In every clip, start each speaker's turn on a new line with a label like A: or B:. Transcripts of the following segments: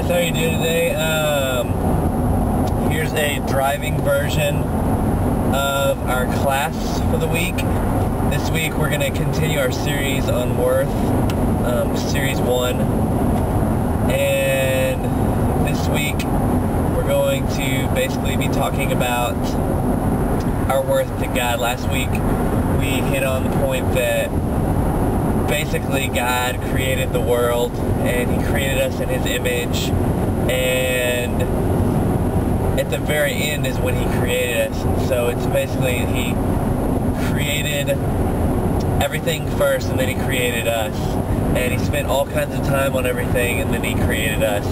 A: guys, how are you doing today? Here's a driving version of our class for the week. This week we're going to continue our series on worth, series 1. And this week we're going to basically be talking about our worth to God. Last week we hit on the point that basically God created the world and He created us in His image, and at the very end is when He created us. So it's basically He created everything first and then He created us, and He spent all kinds of time on everything and then He created us.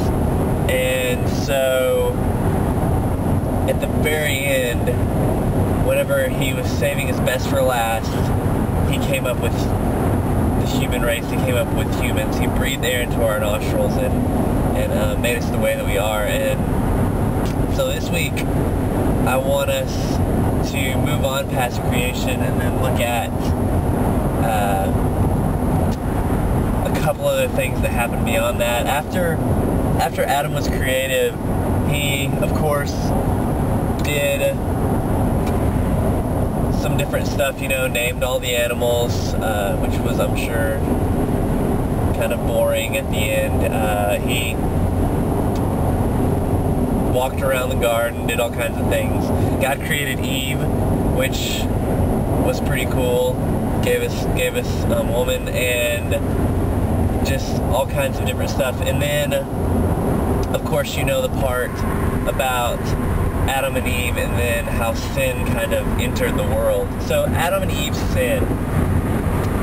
A: And so at the very end, whenever He was saving His best for last, He came up with human race. He came up with humans. He breathed air into our nostrils and made us the way that we are. And so this week I want us to move on past creation and then look at a couple other things that happened beyond that. After Adam was created, he of course did some different stuff, named all the animals, which was, I'm sure, kind of boring at the end. He walked around the garden, did all kinds of things. God created Eve, which was pretty cool. Gave us a woman and just all kinds of different stuff. And then, of course, the part about Adam and Eve, and then how sin kind of entered the world. So Adam and Eve sinned,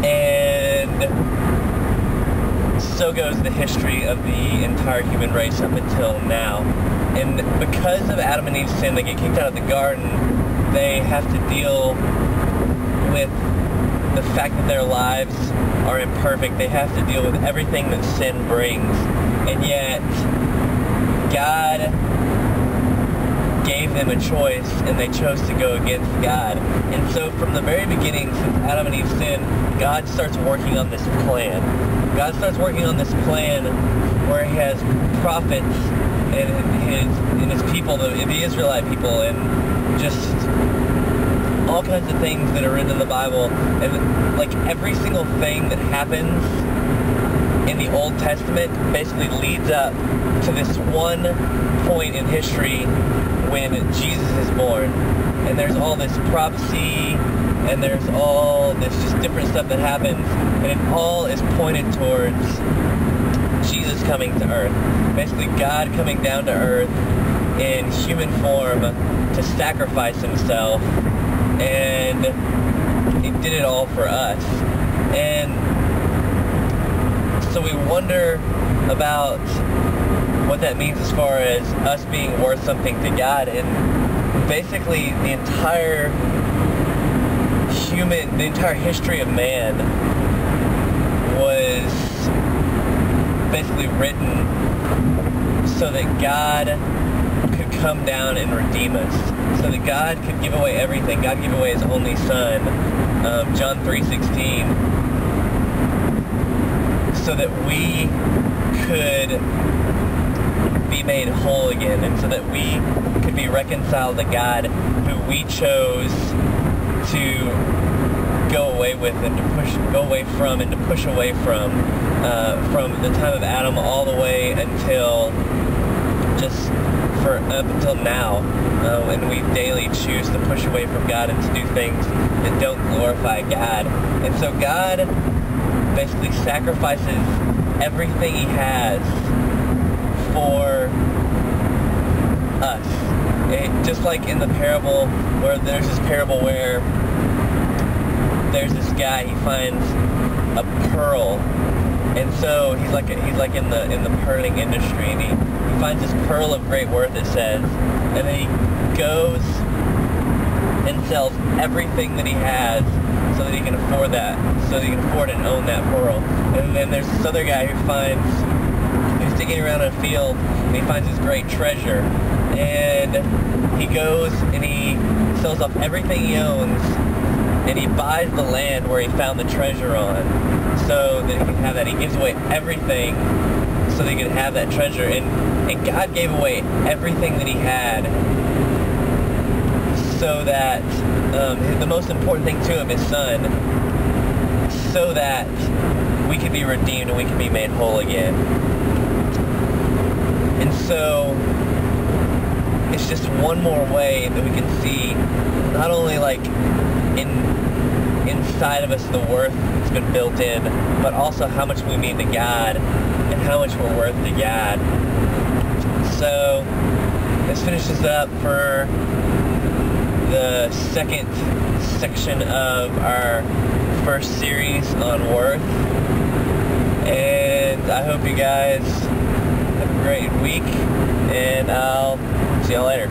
A: and so goes the history of the entire human race up until now. And because of Adam and Eve's sin, they get kicked out of the garden. They have to deal with the fact that their lives are imperfect. They have to deal with everything that sin brings. And yet, God gave them a choice, and they chose to go against God. And so from the very beginning, since Adam and Eve sinned, God starts working on this plan. God starts working on this plan where He has prophets and his people, the Israelite people, and just all kinds of things that are written in the Bible. And like every single thing that happens in the Old Testament basically leads up to this one point in history when Jesus is born. And there's all this prophecy, and there's all this just different stuff that happens, and it all is pointed towards Jesus coming to earth. Basically God coming down to earth in human form to sacrifice Himself, and He did it all for us. And so we wonder about what that means as far as us being worth something to God. And basically the entire history of man was basically written so that God could come down and redeem us, so that God could give away everything. God gave away His only Son, John 3:16, so that we could be made whole again, and so that we could be reconciled to God, who we chose to go away with and to push away from the time of Adam all the way until up until now, when we daily choose to push away from God and to do things that don't glorify God. And so God basically sacrifices everything He has for us. Just like in the parable, where there's this parable where there's this guy, he finds a pearl, and so he's like in the pearling industry, and he finds this pearl of great worth, it says, and then he goes and sells everything that he has so that he can afford and own that pearl. And then there's this other guy who's digging around in a field, and he finds this great treasure, and he goes and he sells off everything he owns, and he buys the land where he found the treasure on, so that he can have that. He gives away everything so that he can have that treasure. And And God gave away everything that he had so that, the most important thing to him, his son, so that we could be redeemed and we could be made whole again. And so, it's just one more way that we can see not only like inside of us the worth that's been built in, but also how much we mean to God and how much we're worth to God. So this finishes up for the second section of our first series on worth, and I hope you guys have a great week, and I'll see y'all later.